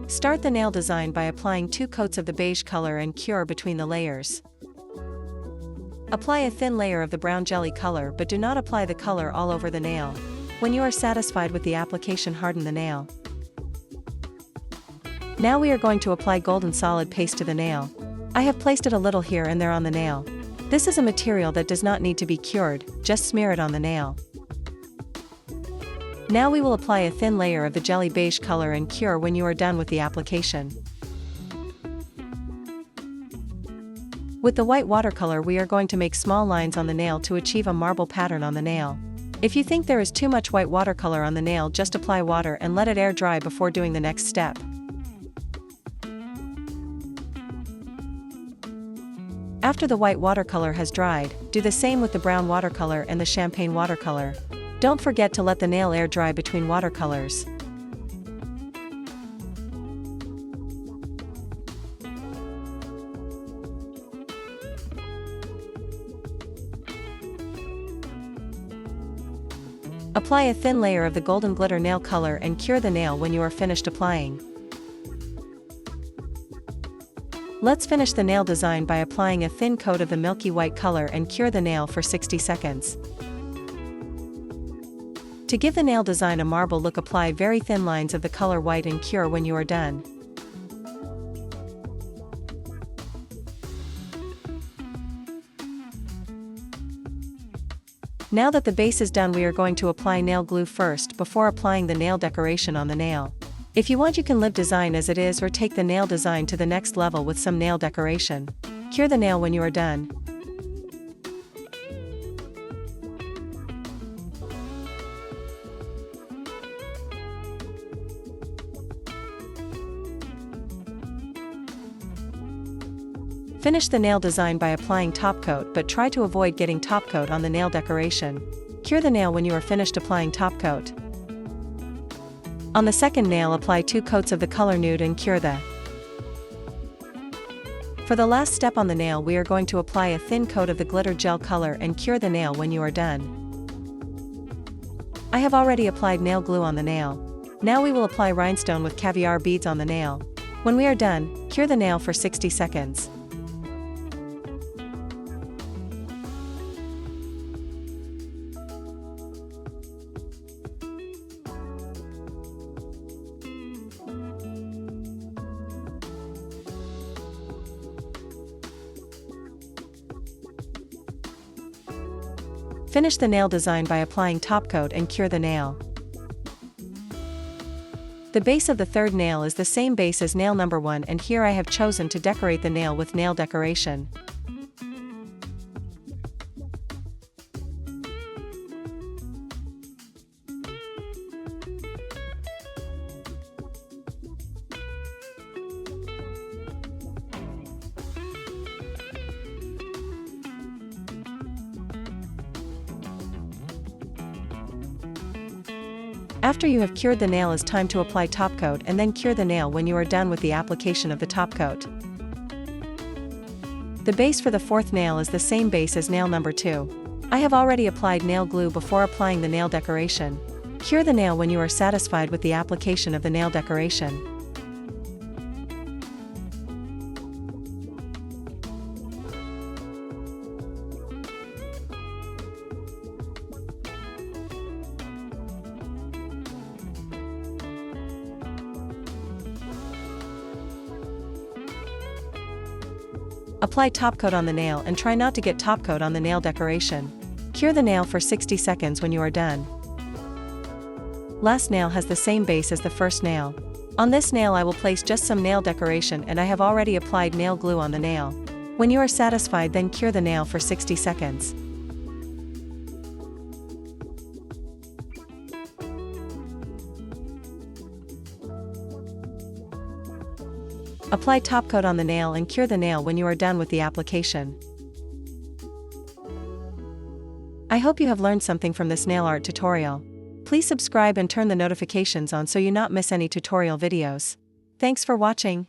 Start the nail design by applying 2 coats of the beige color and cure between the layers. Apply a thin layer of the brown jelly color, but do not apply the color all over the nail. When you are satisfied with the application, harden the nail. Now we are going to apply golden solid paste to the nail. I have placed it a little here and there on the nail. This is a material that does not need to be cured, just smear it on the nail. Now we will apply a thin layer of the jelly beige color and cure when you are done with the application. With the white watercolor we are going to make small lines on the nail to achieve a marble pattern on the nail. If you think there is too much white watercolor on the nail, just apply water and let it air dry before doing the next step. After the white watercolor has dried, do the same with the brown watercolor and the champagne watercolor. Don't forget to let the nail air dry between watercolors. Apply a thin layer of the golden glitter nail color and cure the nail when you are finished applying. Let's finish the nail design by applying a thin coat of the milky white color and cure the nail for 60 seconds. To give the nail design a marble look, apply very thin lines of the color white and cure when you are done. Now that the base is done, we are going to apply nail glue first before applying the nail decoration on the nail. If you want, you can leave design as it is or take the nail design to the next level with some nail decoration. Cure the nail when you are done. Finish the nail design by applying top coat, but try to avoid getting top coat on the nail decoration. Cure the nail when you are finished applying top coat. On the second nail, apply 2 coats of the color nude and cure the. For the last step on the nail, we are going to apply a thin coat of the glitter gel color and cure the nail when you are done. I have already applied nail glue on the nail. Now we will apply rhinestone with caviar beads on the nail. When we are done, cure the nail for 60 seconds. Finish the nail design by applying top coat and cure the nail. The base of the third nail is the same base as nail number 1, and here I have chosen to decorate the nail with nail decoration. After you have cured the nail, it's time to apply top coat and then cure the nail when you are done with the application of the top coat. The base for the fourth nail is the same base as nail number 2. I have already applied nail glue before applying the nail decoration. Cure the nail when you are satisfied with the application of the nail decoration. Apply top coat on the nail and try not to get top coat on the nail decoration. Cure the nail for 60 seconds when you are done. Last nail has the same base as the first nail. On this nail I will place just some nail decoration, and I have already applied nail glue on the nail. When you are satisfied, then cure the nail for 60 seconds. Apply top coat on the nail and cure the nail when you are done with the application. I hope you have learned something from this nail art tutorial. Please subscribe and turn the notifications on so you not miss any tutorial videos. Thanks for watching.